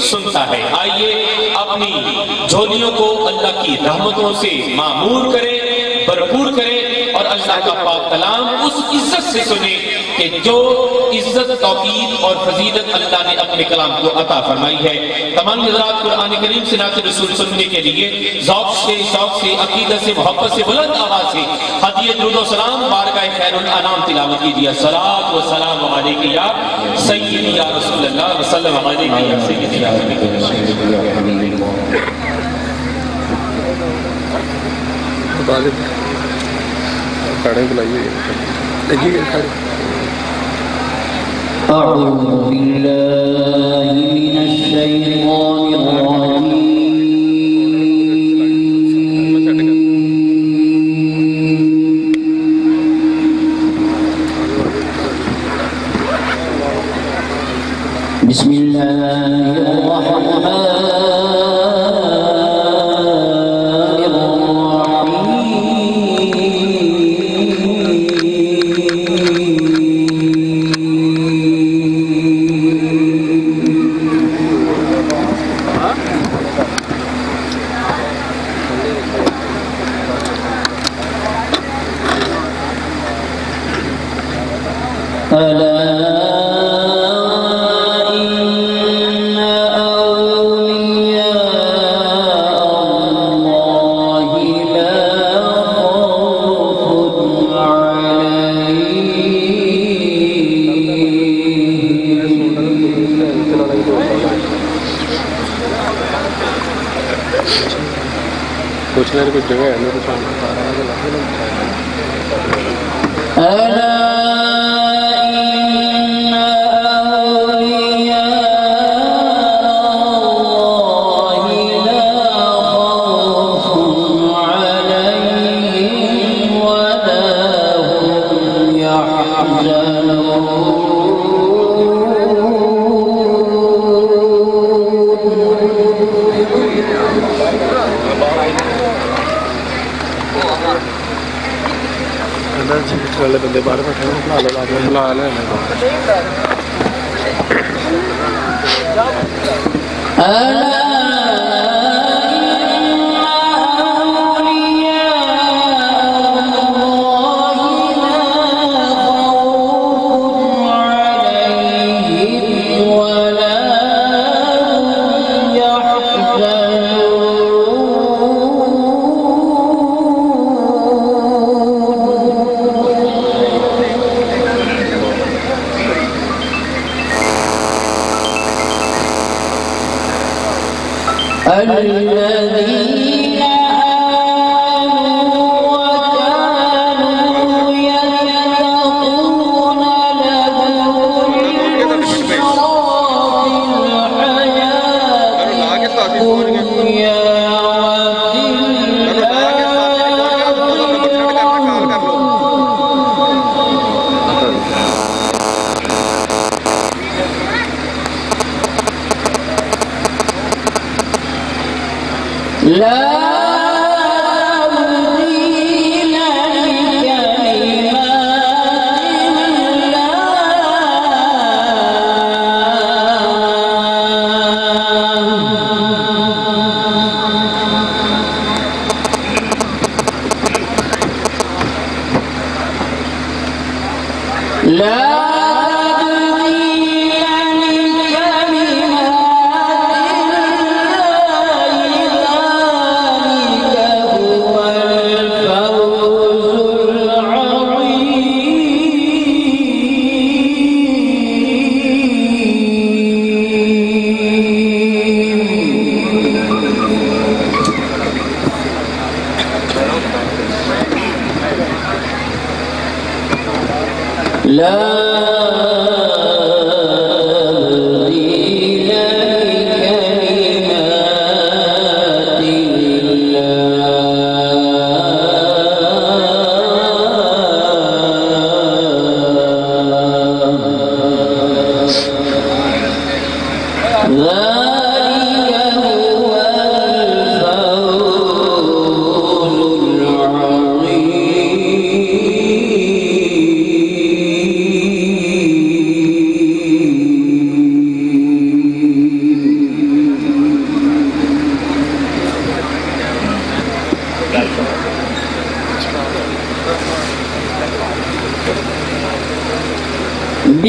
سنتا ہے۔ آئیے اپنی جھولیوں کو اللہ کی رحمتوں سے معمور کریں، بھرپور کریں، اور اللہ کا پاک کلام اس عزت سے سنیں کہ جو عزت، توقیر اور فضیلت اللہ نے اپنے کلام کو عطا فرمائی ہے۔ تمام حضرات قرآن کریم سے نعت رسول سننے کے لیے ذوق سے، شوق سے، عقیدت سے، محبت سے، بلند آواز سے ہدیہ درود و سلام بارگاہ خیر الانام تلاوت کیجیے۔ الصلاۃ والسلام علیک یا سیدی یا رسول اللہ وسلم علیک یا سیدی یا حبیب اللہ۔ کھڑے بلائیے، دیکھیے کھڑے۔ أعوذ بالله من الشيطان الرجيم بسم الله الرحمن کچھ نہ کچھ جگہ ہے میرے سامنے والے بندے باہر بیٹھے ہیں، بلا لیں الذين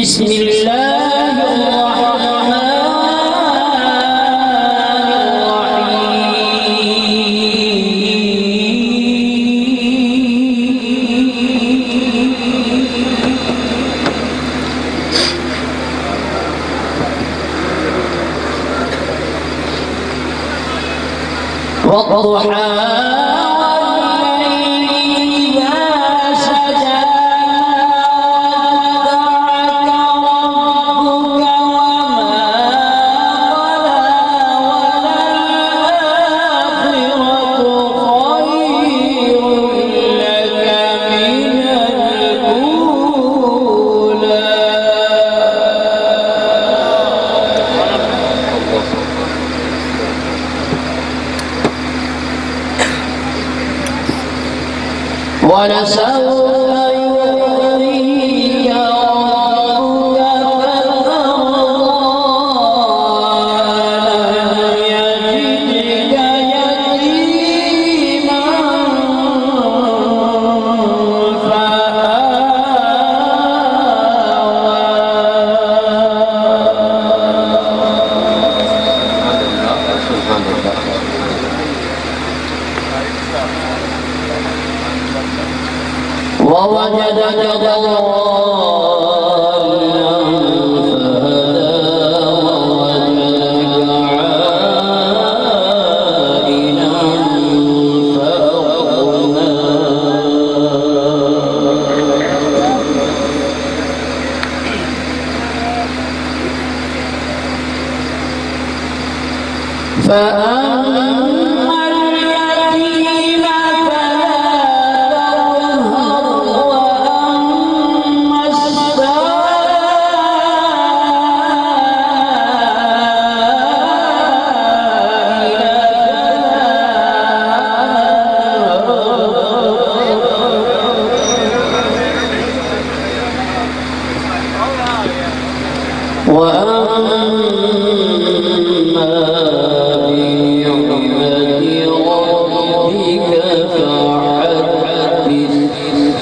بسم الله الرحمن الرحيم والضحى ولسوف يعطيك ربك فترضى ألم يجدك يتيما ووجدك ضالا فهدى ووجدك عائلا فأغنى فأما اليتيم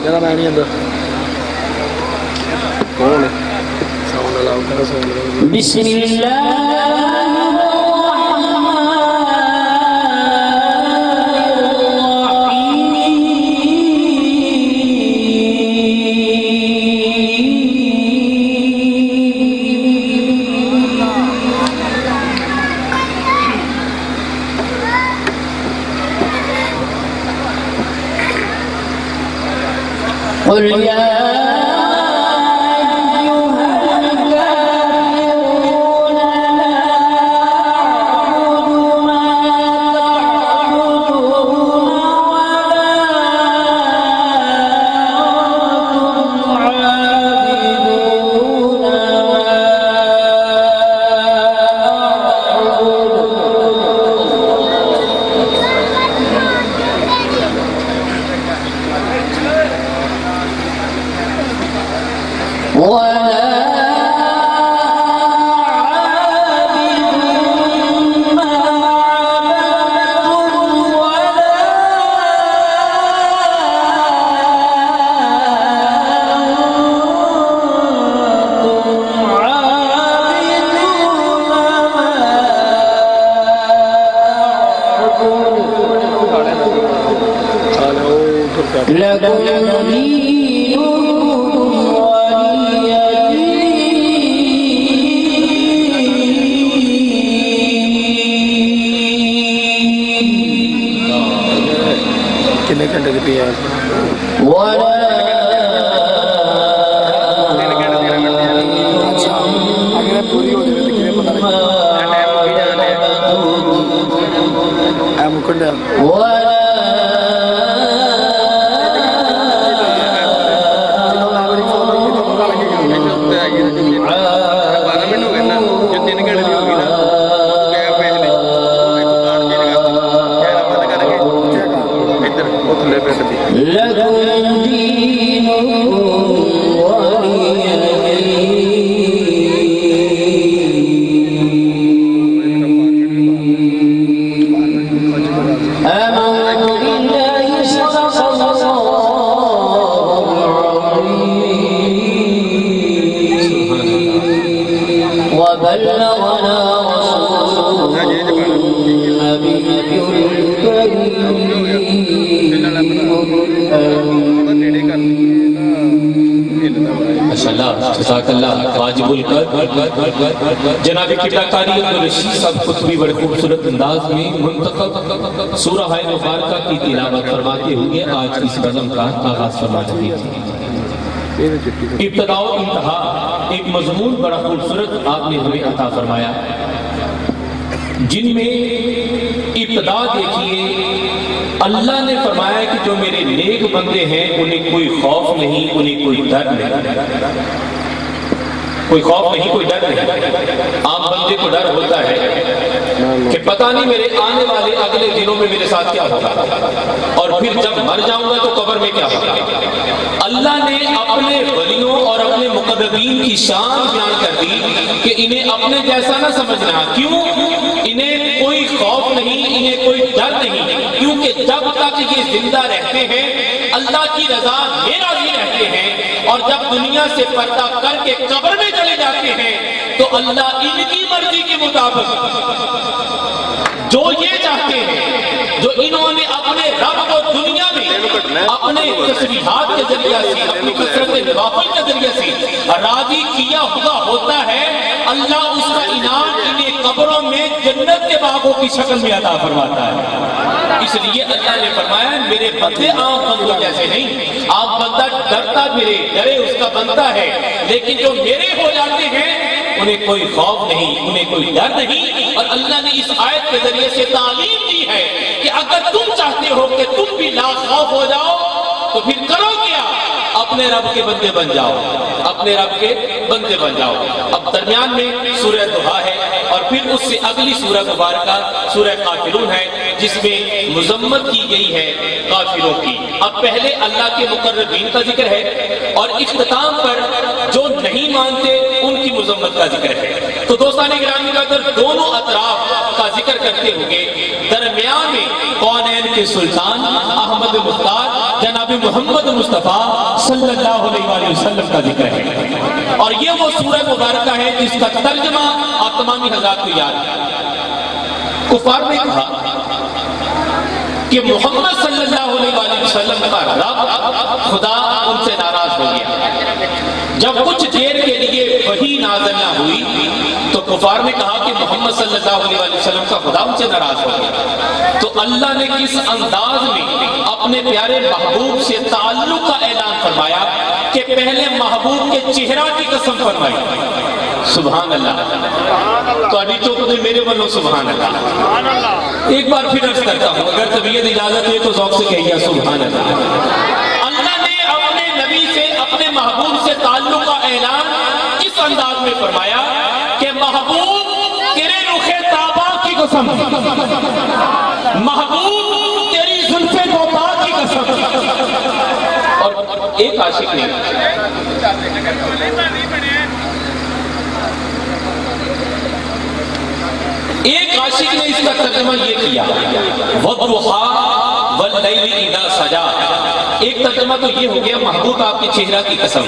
ਕਹਿੰਦਾ ਮੈਂ ਨਹੀਂ ਆਂਦਾ ਕੌਣ ਹੈ ਸਾਊਂਡ ਲਾਓ ਕਹਿੰਦਾ ਸਾਊਂਡ ਲਾਓ بسم قل يا أيها الكافرون لا أعبد ما تعبدون ولا أنتم عابدون ما لكم دينكم ولي دين ਕਿੰਨੇ ਘੰਟੇ ਦੀ ਪਈ ਆ ولا ਅਗਰ ਪੂਰੀ ਹੋ ਜਾਵੇ ਤਾਂ ਕਿਵੇਂ ਪਤਾ ਲੱਗੇਗਾ ਆ ਮੁਕੰਡਾ ولا لكم دينكم ولي دين. آمنت بالله صدق الله العظيم وبلغنا رسوله النبي جزاک اللہ واجب القدر جناب قبلہ قاری عبدالرشید صاحب خطبی بڑے خوبصورت انداز میں منتخب سورہ مبارکہ کی تلاوت فرماتے ہوئے آج اس نظم کا آغاز فرما چکے تھے. ابتدا و انتہا ایک مضمون بڑا خوبصورت آپ نے ہمیں عطا فرمایا جن میں ابتدا دیکھیے اللہ نے فرمایا کہ جو میرے نیک بندے ہیں انہیں کوئی خوف نہیں انہیں کوئی ڈر نہیں. کوئی خوف نہیں کوئی ڈر نہیں. عام بندے کو ڈر ہوتا ہے کہ پتہ نہیں میرے آنے والے اگلے دنوں میں میرے ساتھ کیا ہوگا اور پھر جب مر جاؤں گا تو قبر میں کیا ہوگا. اللہ نے اپنے ولیوں اور اپنے مقربین کی شان بیان کر دی کہ انہیں اپنے جیسا نہ سمجھنا. کیوں؟ انہیں کوئی خوف نہیں انہیں کوئی ڈر نہیں کیونکہ جب تک یہ زندہ رہتے ہیں اللہ کی رضا میں راضی رہتے ہیں اور جب دنیا سے پردہ کر کے قبر میں چلے جاتے ہیں تو اللہ ان کی مرضی کے مطابق جو یہ چاہتے ہیں جو انہوں نے اپنے رب کو دنیا میں اپنے تسبیحات کے ذریعہ سے اپنی کثرت نوافل کے ذریعہ سے راضی کیا ہوا ہوتا ہے اللہ اس کا انعام انہیں قبروں میں جنت کے باغوں کی شکل میں عطا فرماتا ہے. اس لیے اللہ نے فرمایا میرے بندے عام بندوں جیسے نہیں. آپ بندہ ڈرتا میرے ڈرے اس کا بنتا ہے لیکن جو میرے ہو جاتے ہیں انہیں کوئی خوف نہیں انہیں کوئی ڈر نہیں. اور اللہ نے اس آیت کے ذریعے سے تعلیم دی ہے کہ اگر تم چاہتے ہو کہ تم بھی لا خوف ہو جاؤ تو پھر کرو کیا اپنے رب کے بندے بن جاؤ اپنے رب کے بندے بن جاؤ. اب درمیان میں سورہ دہا ہے اور پھر اس سے اگلی سورہ مبارکہ سورہ کافرون ہے جس میں مذمت کی گئی ہے کافروں کی. اب پہلے اللہ کے مقربین کا ذکر ہے اور اختتام پر جو نہیں مانتے ان کی مذمت کا ذکر ہے. تو دوستان گرامی کا در دونوں اطراف کا ذکر کرتے ہوئے درمیان میں کونین کے سلطان احمد مختار جناب محمد مصطفیٰ صلی اللہ علیہ وسلم کا ذکر ہے اور یہ وہ سورہ مبارکہ ہے جس کا ترجمہ آپ تمامی حضرات کو یاد ہے. کفار نے کہا کہ محمد صلی اللہ علیہ وسلم کا رب خدا ان سے ناراض ہو گیا. جب کچھ دیر کے لیے وحی نازل نہ ہوئی تو کفار نے کہا کہ محمد صلی اللہ علیہ وسلم کا خدا ان سے ناراض ہو گیا. تو اللہ نے کس انداز میں اپنے پیارے محبوب سے تعلق کا اعلان فرمایا کہ پہلے محبوب کے چہرہ کی قسم فرمائی. سبحان اللہ. تو ابھی تو خود میرے بنو سبحان اللہ. ایک بار پھر عرض کرتا ہوں اگر طبیعت اجازت ہے تو ذوق سے کہیے سبحان اللہ. اللہ نے اپنے نبی سے اپنے محبوب سے تعلق کا اعلان اس انداز میں فرمایا کہ محبوب تیرے رخ تابا کی قسم محبوب تیری زلف دوبا کی قسم. اور ایک عاشق نے اس کا ترجمہ یہ کیا وَالضُّحَىٰ وَاللَّيْلِ إِذَا سَجَىٰ. ایک ترجمہ تو یہ ہو گیا محبوب آپ کے چہرہ کی قسم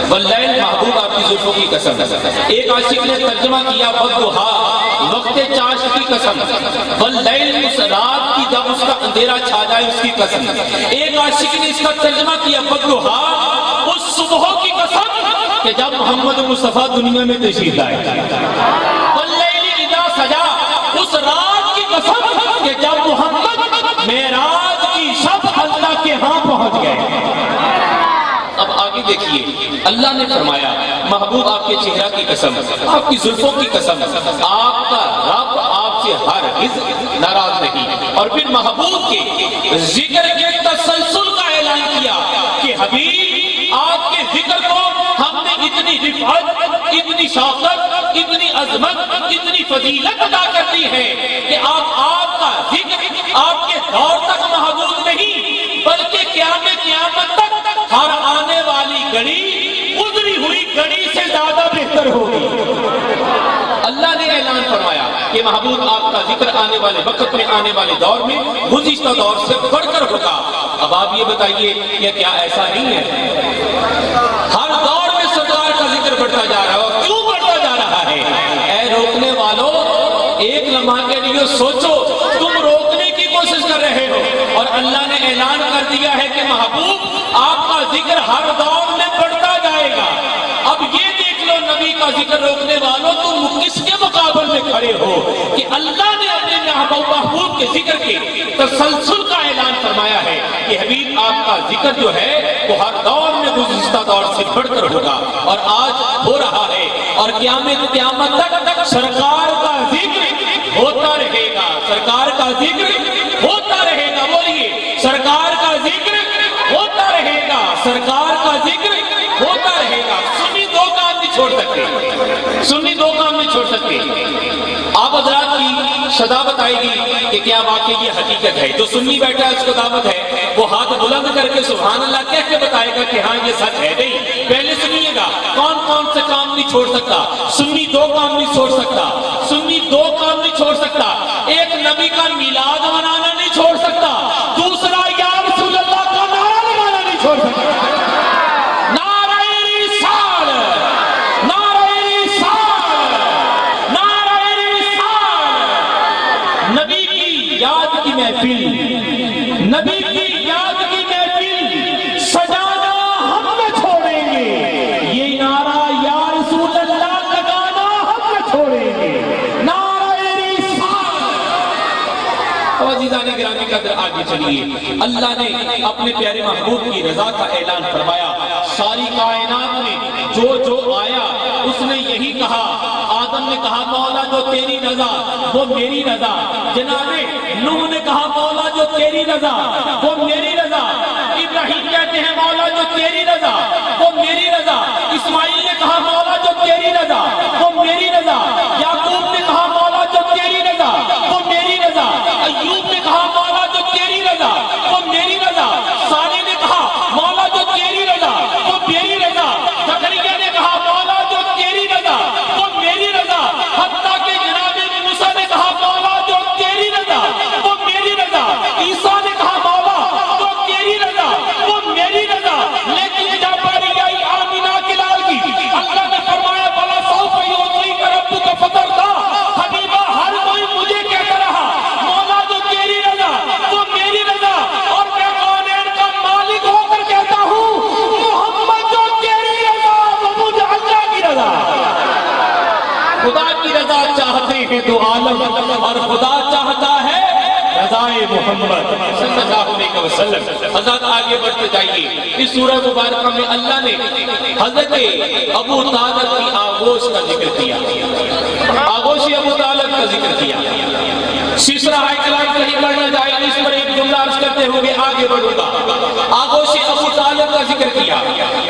واللیل محبوب آپ کی زلفوں کی قسم. ایک عاشق نے ترجمہ کیا وَالضُّحَىٰ وقت چاش کی قسم واللیل اس رات کی جب اس کا اندھیرا چھا جائے اس کی قسم. ایک عاشق نے اس کا ترجمہ کیا وَالضُّحَىٰ اس صبح کی قسم کہ جب محمد مصطفیٰ دنیا میں تشریف لائے. واللیل اذا سجا اس رات کی قسم کہ جب محمد معراج کی شب اللہ کے ہاں پہنچ گئے. اب آگے دیکھیے اللہ نے فرمایا محبوب آپ کے چہرہ کی قسم آپ کی زلفوں کی قسم آپ کا رب آپ سے ہرگز ناراض نہیں. اور پھر محبوب کے ذکر کے تسلسل کا اعلان کیا کہ حبیب آپ کے ذکر کو ہم نے اتنی رفعت اتنی شوقت اتنی عظمت اتنی فضیلت عطا کر دی ہے کہ آپ کا ذکر آپ کے دور تک محدود نہیں بلکہ قیامت گڑی گزری ہوئی گڑی سے زیادہ بہتر ہوگی۔ اللہ نے اعلان فرمایا کہ محبوب آپ کا ذکر آنے والے وقت میں، آنے والے دور میں گزشتہ دور سے بڑھ کر ہوگا۔ اب آپ یہ بتائیے کہ کیا ایسا نہیں ہے؟ ہر دور میں سرکار کا ذکر بڑھتا جا رہا ہے، اور کیوں بڑھتا جا رہا ہے؟ اے روکنے والوں، ایک لمحہ کے لیے سوچو، تم روکنے کی کوشش کر رہے ہو، اور اللہ نے اعلان کر دیا ہے کہ محبوب آپ کا ذکر ہر دور میں بڑھتا جائے گا۔ اب یہ دیکھ لو نبی کا ذکر روکنے والوں، تم کس کے مقابل میں کھڑے ہو کہ اللہ نے اپنے محبوب کے ذکر کے تسلسل کا اعلان فرمایا ہے کہ حبیب آپ کا ذکر جو ہے وہ ہر دور میں گزشتہ دور سے بڑھ کر ہوگا، اور آج ہو رہا ہے، اور قیامت تک سرکار کا ذکر ہوتا رہے گا، سرکار کا ذکر ہوتا رہے گا۔ بولیے، سرکار کا ذکر ہوتا رہے گا، سرکار کا ذکر ہوتا رہے گا۔ سنی دو کام نہیں چھوڑ سکتے، سنی دو کام نہیں چھوڑ سکتے۔ آپ حضرات کی صدا بتائے گی کہ کیا واقعی یہ حقیقت ہے۔ جو سنی بیٹھا ہے اس کو دعوت ہے، وہ ہاتھ بلند کر کے سبحان اللہ کہہ کے بتائے گا کہ ہاں یہ سچ ہے۔ نہیں، پہلے سنیے گا کون کون سے کام نہیں چھوڑ سکتا۔ سنی دو کام نہیں چھوڑ سکتا، سنی دو کام نہیں چھوڑ سکتا۔ ایک، نبی کا میلاد منانا نہیں چھوڑ سکتا۔ دوسرا، یا رسول اللہ کا نعرہ لگانا نہیں چھوڑ سکتا۔ نبی کی یاد کی محفل سجانا ہم نہ چھوڑیں گے، یہ نعرہ یا رسول اللہ لگانا ہم نہ چھوڑیں گے، نعرہ رسالت۔ عزیزان گرامی قدر، آگے چلیے۔ اللہ نے اپنے پیارے محبوب کی رضا کا اعلان فرمایا۔ ساری کائنات میں جو جو آیا اس نے یہی کہا۔ آدم نے کہا مولا جو تیری رضا وہ میری رضا، جناب نوح نے کہا مولا جو تیری رضا وہ میری رضا، ابراہیم کہتے ہیں مولا جو تیری رضا وہ میری رضا، اسماعیل نے کہا مولا جو تیری رضا وہ میری رضا، یعقوب نے کہا مولا جو تیری رضا وہ میری رضا، ایوب نے کہا مولا جو تیری رضا وہ میری رضا، صالح نے کہا مولا جو تیری رضا وہ میری رضا، زکریا نے کہا مولا جو تیری رضا وہ میری رضا، حتیٰ کہ جناب موسیٰ نے کہا مولا جو تیری رضا وہ میری رضا، عیسیٰ نے کہا مولا جو تیری رضا وہ میری رضا۔ لیکن جب باری آئی آمینہ کے لال کی، اللہ نے فرمایا بلا سوف یعطیک ربک فترضی، حبیبہ ہر کوئی مجھے کہتا رہا مولا جو تیری رضا وہ میری رضا، اور میں کونین کا مالک ہو کر کہتا ہوں محمد جو تیری رضا وہ مجھے اللہ کی رضا۔ خدا کی رضا چاہتے ہیں تو عالم، اور خدا چاہتا ہے رضائے محمد صلی اللہ علیہ وسلم۔ حضرت آگے بڑھتے جائیے۔ اس سورہ مبارکہ میں اللہ نے حضرت ابو طالب کی آغوش کا ذکر کیا، آغوش ابو طالب کا ذکر کیا۔ سلسلہ کلام کہیں پڑھنا جائے اس پر ایک جملہ عرض کرتے ہوئے آگے بڑھوں گا۔ آغوش ابو طالب کا ذکر کیا،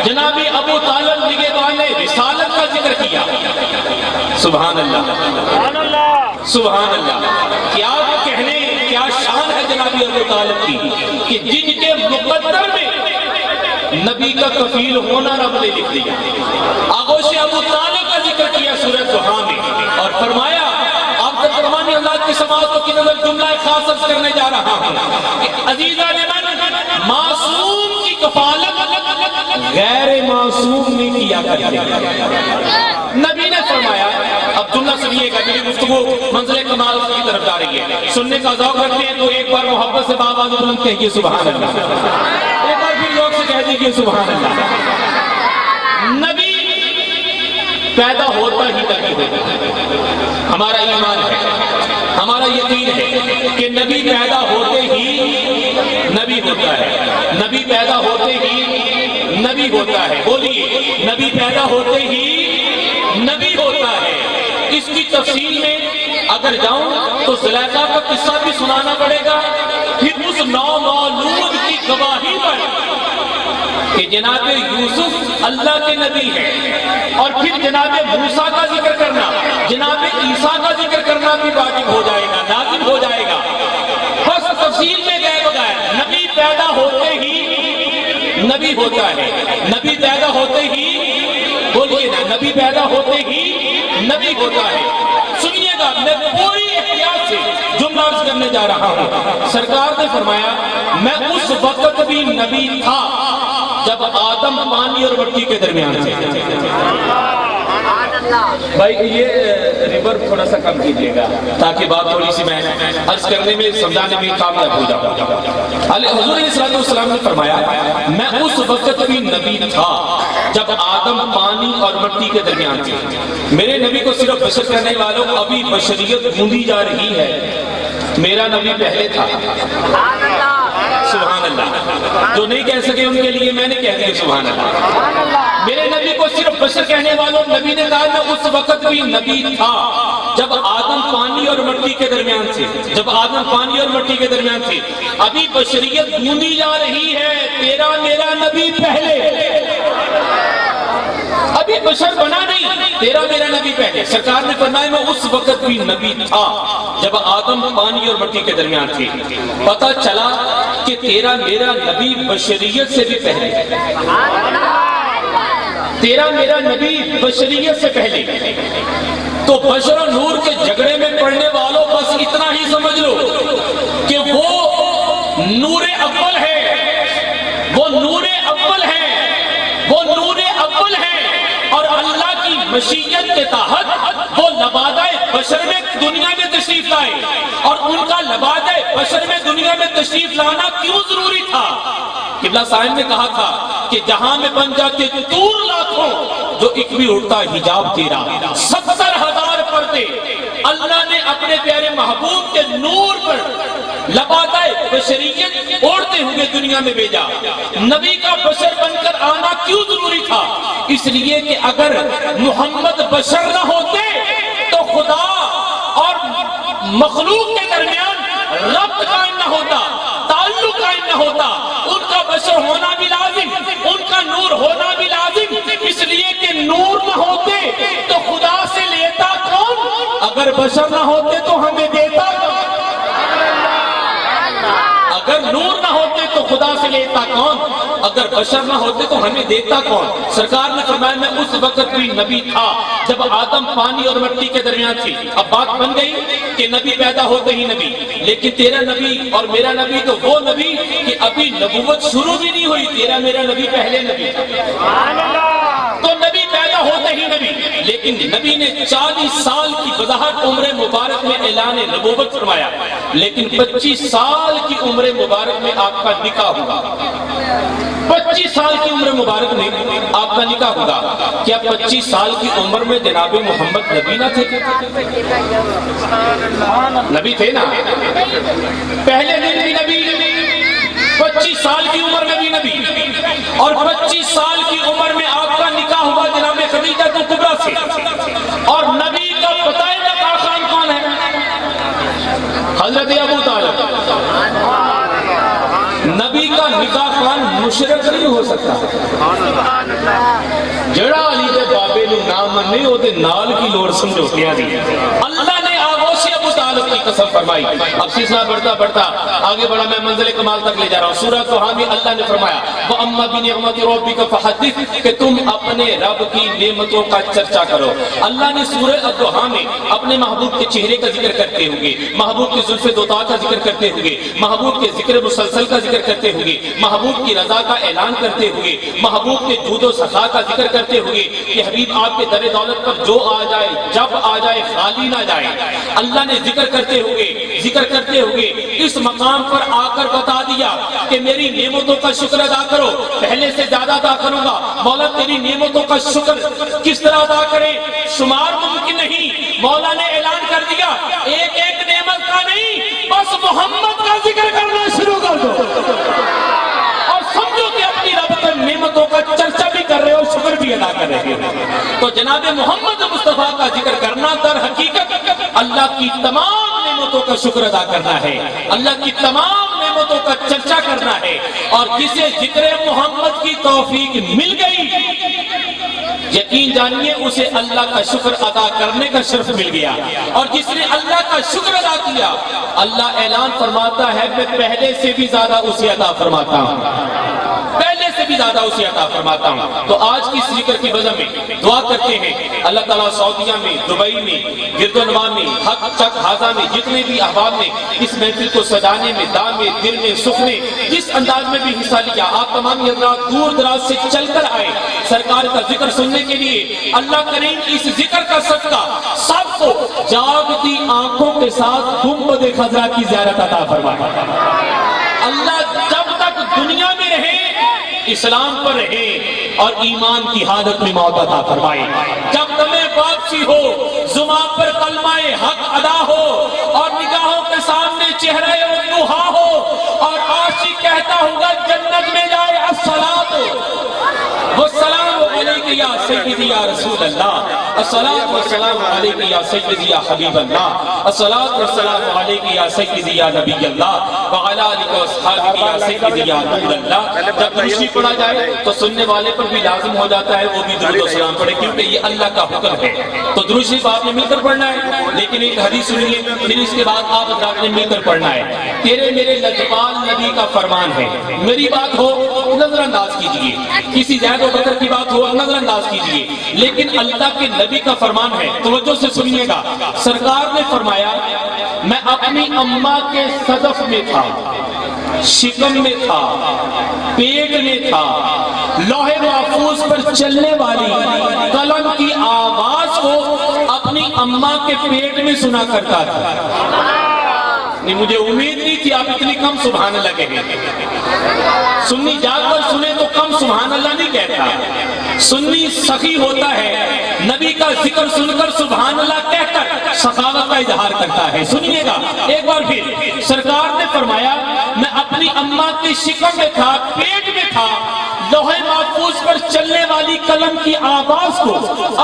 جناب ابو طالب نگہبان رسالت کا ذکر کیا۔ سبحان اللہ، سبحان اللہ۔ کیا کہنے، کیا شان ہے جناب ابو طالب کی کہ جن کے مقدر میں نبی کا کفیل ہونا رب نے لکھ دیا۔ آغوش ابو طالب کا ذکر کیا سورہ ضحیٰ میں، اور فرمایا آپ کا فرمانی اللہ کی سماعتوں کی نظر جملہ خاص عرض کرنے جا رہا ہوں کہ عزیزان من، معصوم کی کفالت غیر معصوم نے کیا کرتے ہیں۔ نبی نے فرمایا، اب جملہ سنیے گا، میری گفتگو منزل کمال کی طرف جا رہی ہے، سننے کا ذوق رکھتے ہیں تو ایک بار محبت سے بآواز بلند کہیے سبحان اللہ، ایک بار پھر ذوق سے کہہ دیجیے سبحان اللہ۔ نبی پیدا ہوتا ہی نبی ہوتا، ہمارا ایمان ہے، ہمارا یقین ہے کہ نبی پیدا ہوتے ہی نبی ہوتا ہے، نبی پیدا ہوتے ہی نبی ہوتا ہے۔ بولیے، نبی پیدا ہوتے ہی نبی ہوتا ہے۔ اس کی تفصیل میں اگر جاؤں تو زلیخا کا قصہ بھی سنانا پڑے گا، پھر اس نومولود کی گواہی پر کہ جناب یوسف اللہ کے نبی ہیں، اور پھر جناب موسیٰ کا ذکر کرنا، جناب عیسیٰ کا ذکر کرنا بھی واجب ہو جائے گا، لازم ہو جائے گا۔ بس تفصیل میں گئے بغیر نبی پیدا ہوتے ہی نبی ہوتا ہے. نبی پیدا ہوتے ہی، بولیے نا، نبی پیدا ہوتے ہی نبی ہوتا ہے. سنیے گا، میں پوری احتیاط سے جملہ عرض کرنے جا رہا ہوں. سرکار نے فرمایا میں اس وقت بھی نبی تھا جب آدم پانی اور مٹی کے درمیان تھے. بھائی یہ ریور تھوڑا سا کم کیجئے گا تاکہ بات تھوڑی سی میں عرض کرنے میں سمجھانے میں کامیاب ہو جاؤں. حضور علیہ السلام نے فرمایا میں اس وقت بھی نبی تھا جب آدم پانی اور مٹی کے درمیان تھے. میرے نبی کو صرف بشر کرنے والوں ابھی بشریت ڈھونڈی جا رہی ہے. میرا نبی پہلے تھا. سبحان اللہ. جو نہیں کہہ سکے ان کے لیے میں نے کہہ دیا سبحان اللہ. میرے نبی کو صرف بشر کہنے والوں نبی نے کہا میں اس وقت بھی نبی تھا جب آدم پانی اور مٹی کے درمیان تھے. جب آدم پانی اور مٹی کے درمیان تھے. ابھی بشریت ڈھونڈی جا رہی ہے. تیرا میرا نبی پہلے. ابھی بشر بنا نہیں، تیرا میرا نبی پہلے. سرکار نے فرمایا میں اس وقت بھی نبی تھا جب آدم پانی اور مٹی کے درمیان تھے. پتہ چلا کہ تیرا میرا نبی بشریت سے بھی پہلے. تیرا میرا نبی بشریت سے پہلے. تو بشر و نور کے جھگڑے میں پڑھنے والوں بس اتنا ہی سمجھ لو کہ وہ نور اول ہے. وہ نور اول ہے. وہ نور اول ہے. اور اللہ کی مشیت کے تحت وہ لبادہ بشر میں دنیا میں تشریف لائے. اور ان کا لبادہ بشر میں دنیا میں تشریف لانا کیوں ضروری تھا؟ قبلہ صاحب نے کہا تھا کہ جہاں میں بن جاتے طور لاکھوں جو ایک بھی اڑتا حجاب تیرا. 70,000 پردے اللہ نے اپنے پیارے محبوب کے نور پر لبادہ بشریت اوڑھتے ہوئے دنیا میں بھیجا. نبی کا بشر بن کر آنا کیوں ضروری تھا؟ اس لیے کہ اگر محمد بشر نہ ہوتے تو خدا اور مخلوق کے درمیان ربط قائم نہ ہوتا، تعلق قائم نہ ہوتا. ان کا بشر ہونا بھی لازم، ان کا نور ہونا بھی لازم. اس لیے کہ نور نہ ہوتے تو خدا سے لیتا کون؟ اگر بشر نہ ہوتے تو ہمیں دیتا کون؟ اگر نور نہ ہوتے تو خدا سے لیتا کون؟ اگر بشر نہ ہوتے تو ہمیں دیتا کون؟ سرکار نے فرمایا میں اس وقت بھی نبی تھا جب آدم پانی اور مٹی کے درمیان تھی. اب بات بن گئی کہ نبی پیدا ہوتے ہی نبی. لیکن تیرا نبی اور میرا نبی تو وہ نبی کہ ابھی نبوت شروع بھی نہیں ہوئی. تیرا میرا نبی پہلے نبی تھا. تو نبی پیدا ہوتے ہی نبی. لیکن نبی نے 40 سال کی وضاحت عمر مبارک میں اعلان نبوت فرمایا. لیکن 25 سال کی عمر مبارک میں آپ کا نکاح ہوگا. 25 سال کی عمر مبارک میں آپ کا نکاح ہوگا. کیا 25 سال کی عمر میں جناب محمد نبی نہ تھے؟ نبی تھے نا. پہلے دن بھی نبی، 25 سال کی عمر میں بھی نبی. اور 25 سال کی عمر میں آپ کا نکاح ہوا جناب خدیجہ کبریٰ سے. اور نبی کا پتہ ہے نکاح خان کون ہے؟ حضرت ابو طالب. نبی کا نکاح خان مشرک نہیں ہو سکتا. جڑا علی دے بابے نو نام نہیں ہوتے نال کی لوڑ سمجھوتیاں دی. اللہ نے آغوش ابو طالب کی قسم فرمائی. اب سلسلہ بڑھتا بڑھتا آگے بڑھا، میں منزل کمال تک لے جا رہا ہوں. سورہ توحا میں اللہ نے فرمایا وَأَمَّا بِنِعْمَتِ رَبِّكَ فَحَدِّثْ کہ تم اپنے رب کی نعمتوں کا چرچا کرو. اللہ نے سورہ الضحیٰ میں اپنے محبوب کے چہرے کا ذکر کرتے ہوئے، محبوب کی زلف دوتا کا ذکر کرتے ہوئے، محبوب کے ذکر مسلسل کا ذکر کرتے ہوئے، محبوب کی رضا کا اعلان کرتے ہوئے، محبوب کے جود و سخا کا ذکر کرتے ہوئے کہ حبیب آپ کے در دولت پر جو آ جائے جب آ جائے خالی نہ جائے. اللہ نے ذکر کرتے ہوئے اس مقام پر آ کر بتا دیا کہ میری نعمتوں کا شکر ادا کرو. پہلے سے زیادہ ادا کروں گا. مولا تیری نعمتوں کا شکر کس طرح ادا کرے شمار ممکن نہیں. مولا نے اعلان کر دیا ایک ایک نعمت کا نہیں، بس محمد کا ذکر کرنا شروع کر دو اور سمجھو کہ اپنی رب کی نعمتوں کا چرچا بھی کر رہے ہو، شکر بھی ادا کر رہے ہو. تو جناب محمد مصطفیٰ کا ذکر کرنا در حقیقت اللہ کی تمام نعمتوں کا شکر ادا کرنا ہے، اللہ کی تمام نعمتوں کا چرچا کرنا ہے. اور جسے ذکر محمد کی توفیق مل گئی یقین جانیے اسے اللہ کا شکر ادا کرنے کا شرف مل گیا. اور جس نے اللہ کا شکر ادا کیا اللہ اعلان فرماتا ہے میں پہلے سے بھی زیادہ اسے عطا فرماتا ہوں. پہلے سے بھی زیادہ اسے عطا فرماتا ہوں۔ تو آج کی اس ذکر کی وجہ میں دعا کرتے ہیں اللہ تعالیٰ سعودیہ میں، دبئی میں، گرد و نواح میں، حق چک ہازہ میں جتنے بھی احباب نے اس محفل کو سجانے میں، دام میں، دل میں، سکھ میں جس انداز میں بھی حصہ لیا، آپ تمام حضرات دور دراز سے چل کر آئے سرکار کا ذکر سننے کے لیے، اللہ کریم اس ذکر کا صدقہ سب کو جاگتی آنکھوں کے ساتھ گنبد خضرا کی زیارت عطا فرمائے۔ اللہ جب تک دنیا میں رہے اسلام پر رہے اور ایمان کی حالت میں موت عطا فرمائے۔ جب تمہیں واپسی ہو، زبان پر کلمہ حق ادا ہو اور نگاہوں کے سامنے چہرہ نوحہ ہو اور عاشق کہتا ہوگا جنت میں جائے الصلاۃ والسلام علیک یا سیدی یا رسول اللہ، الصلاۃ والسلام علیک یا سیدی یا حبیب اللہ، الصلاۃ والسلام علیک یا سیدی یا نبی اللہ وعلی آلہ واصحابہ یا سیدی یا نور اللہ۔ جب درود پڑھا جائے تو سننے والے پر بھی لازم ہو جاتا ہے وہ بھی درود و سلام پڑھے، کیونکہ یہ اللہ کا حکم ہے۔ تو درود شریف آپ نے مل کر پڑھنا ہے، لیکن ایک حدیث سنیے، پھر اس کے بعد آپ حضرات نے مل کر پڑھنا ہے۔ تیرے میرے لجپال نبی کا فرمان ہے، میری بات ہو نظر انداز کیجئے، کسی زید و بکر کی بات ہو نظر انداز کیجئے، لیکن اللہ کے نبی کا فرمان ہے، توجہ سے سنیے گا۔ سرکار نے فرمایا میں اپنی اماں کے صدف میں تھا، شکم میں تھا، پیٹ میں تھا، لوح محفوظ پر چلنے والی قلم کی آواز کو اپنی اماں کے پیٹ میں سنا کرتا تھا۔ نہیں مجھے امید نہیں تھی آپ اتنی کم سبحان اللہ کہیں گے۔ سنی جا کر سنے تو کم سبحان اللہ نہیں کہتا، سنی سخی ہوتا ہے، نبی کا ذکر سن کر سبحان اللہ کہہ کر سخاوت کا اظہار کرتا ہے۔ سنیے گا ایک بار پھر، سرکار نے فرمایا میں اپنی اماں کی شکم میں تھا، پیٹ میں تھا، لوح محفوظ پر چلنے والی قلم کی آواز کو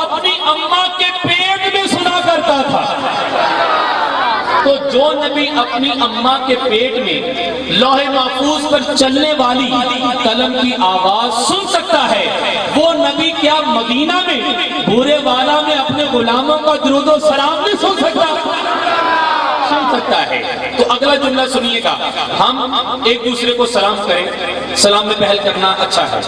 اپنی اماں کے پیٹ میں سنا کرتا تھا۔ تو جو نبی اپنی اماں کے پیٹ میں لوح محفوظ پر چلنے والی قلم کی آواز سن سکتا ہے، وہ نبی کیا مدینہ میں بورے والا میں اپنے غلاموں کا درود و سلام نہیں سن سکتا ہے؟ تو اگلا جملہ سنیے گا، ہم ایک دوسرے کو سلام کریں، سلام میں پہل کرنا اچھا ہے،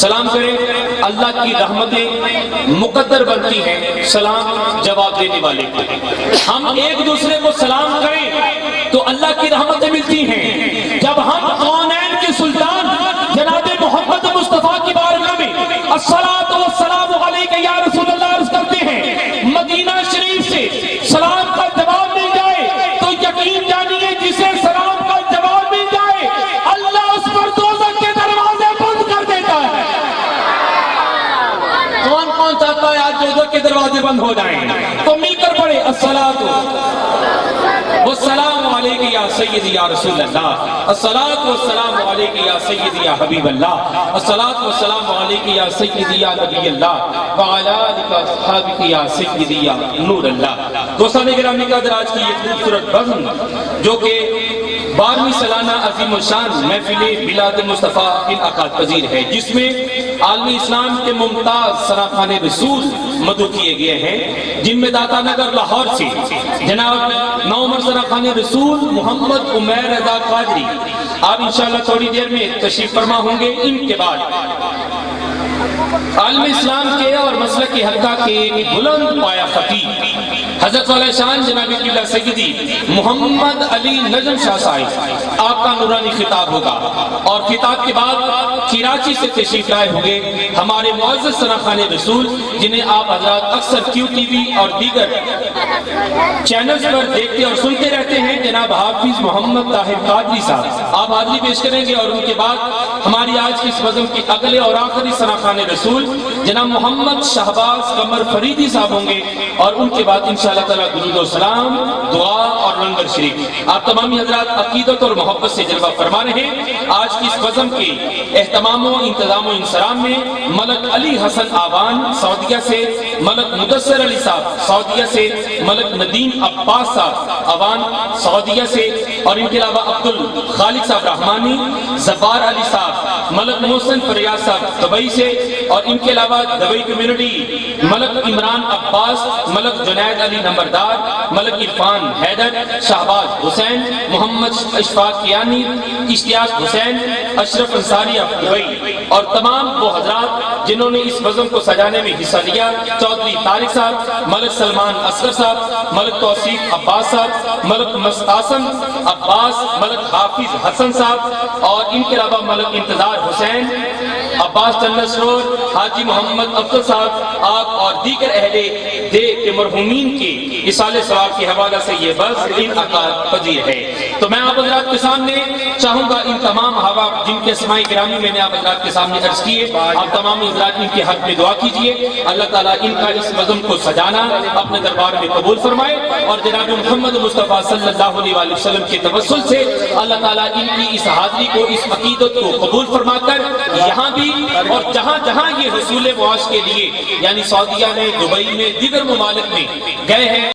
سلام کریں، اللہ کی رحمتیں مقدر بنتی ہیں سلام جواب دینے والے کو۔ ہم ایک دوسرے کو سلام کریں تو اللہ کی رحمتیں ملتی ہیں۔ جب ہم کونین کے سلطان جناب محمد مصطفیٰ کی بارگاہ میں الصلاۃ والسلام علیک یا رسول اللہ عرض کرتے ہیں، مدینہ شریف سے سلام کا جواب مل جائے تو یقین جانیے جسے سلام کا جواب مل جائے اللہ اس پر دوزخ کے دروازے بند کر دیتا ہے۔ کون کون چاہتا ہے آج دوزخ کے دروازے بند ہو جائیں؟ تو مل کر پڑھے الصلاۃ والسلام علیک یا سیدی یا رسول اللہ، الصلاۃ والسلام علیک یا سیدی یا حبیب اللہ، الصلاۃ والسلام علیک یا سیدی یا نبی اللہ وعلی آلہ واصحابہ یا سیدی یا نور اللہ۔ دوستان گرامی کا دراج کی یہ خوبصورت بزم جو کہ 12ویں سالانہ عظیم الشان محفل میلاد مصطفیٰ انعقاد پذیر ہے، جس میں عالم اسلام کے ممتاز سراخان رسول مدعو کیے گئے ہیں، جن میں داتا نگر لاہور سے جناب نومر سراخان رسول محمد عمیر رضا قادری آپ انشاءاللہ تھوڑی دیر میں تشریف فرما ہوں گے۔ ان کے بعد عالم اسلام کے اور مسلک کی حلقہ کے ایک بلند پایا خطیب حضرت والا شان جناب قبلہ سیدی محمد علی نجم شاہ صاحب آپ کا نورانی خطاب ہوگا، اور خطاب کے بعد کراچی سے تشریف لائے ہوں گے ہمارے معزز سراخان رسول جنہیں آپ حضرات اکثر کیو ٹی وی اور دیگر چینلز پر دیکھتے اور سنتے رہتے ہیں، جناب حافظ محمد طاہر قادری صاحب آپ حاضری پیش کریں گے، اور ان کے بعد ہماری آج کی اس بزم کے اگلے اور آخری سراخان رسول جناب محمد شہباز قمر فریدی صاحب ہوں گے، اور ان کے بعد انشاءاللہ تعالیٰ درود و سلام، دعا اور لنگر شریف آپ تمامی حضرات عقیدت اور محبت سے جلوہ فرما رہے ہیں۔ آج کی اس بزم کے اہتمام و انتظام و انصرام میں ملک علی حسن آبان سعودیہ سے، ملک مدثر علی صاحب سعودیہ سے، ملک ندیم عباس صاحب عوان سعودیہ سے، اور ان کے علاوہ عبد الخالق صاحب رحمانی، زبار علی صاحب، ملک محسن فریاد صاحب دبئی سے، اور ان کے علاوہ دبئی کمیونٹی ملک عمران عباس، ملک جنید علی نمبردار، ملک عرفان حیدر، شہباز حسین، محمد اشفاق کیانی، اشتیاق حسین، اشرف انصاری آف دبئی، اور تمام وہ حضرات جنہوں نے اس بزم کو سجانے میں حصہ لیا، چودھری طارق صاحب، ملک سلمان اصغر صاحب، ملک توصیف عباس صاحب، ملک مستعصم عباس، ملک حافظ حسن صاحب، اور ان کے علاوہ ملک انتظار حسین، عباس چندر سرور، حاجی محمد افضل صاحب، آپ اور دیگر اہل دے کے مرحومین کے اصالِ ثواب کے حوالہ سے یہ بس انعقاد پذیر ہے۔ تو میں آپ حضرات کے سامنے چاہوں گا ان تمام حواب جن کے اسماء گرامی میں نے آپ حضرات کے سامنے عرض کیے، آپ تمام حضرات ان کے حق میں دعا کیجئے، اللہ تعالیٰ ان کا اس بزم کو سجانا اپنے دربار میں قبول فرمائے، اور جناب محمد مصطفیٰ صلی اللہ علیہ وآلہ وسلم کے توسل سے اللہ تعالیٰ ان کی اس حاضری کو، اس عقیدت کو قبول فرما کر یہاں بھی اور جہاں جہاں یہ حصول معاش کے لیے یعنی سعودیہ میں، دبئی میں، دیگر ممالک میں گئے ہیں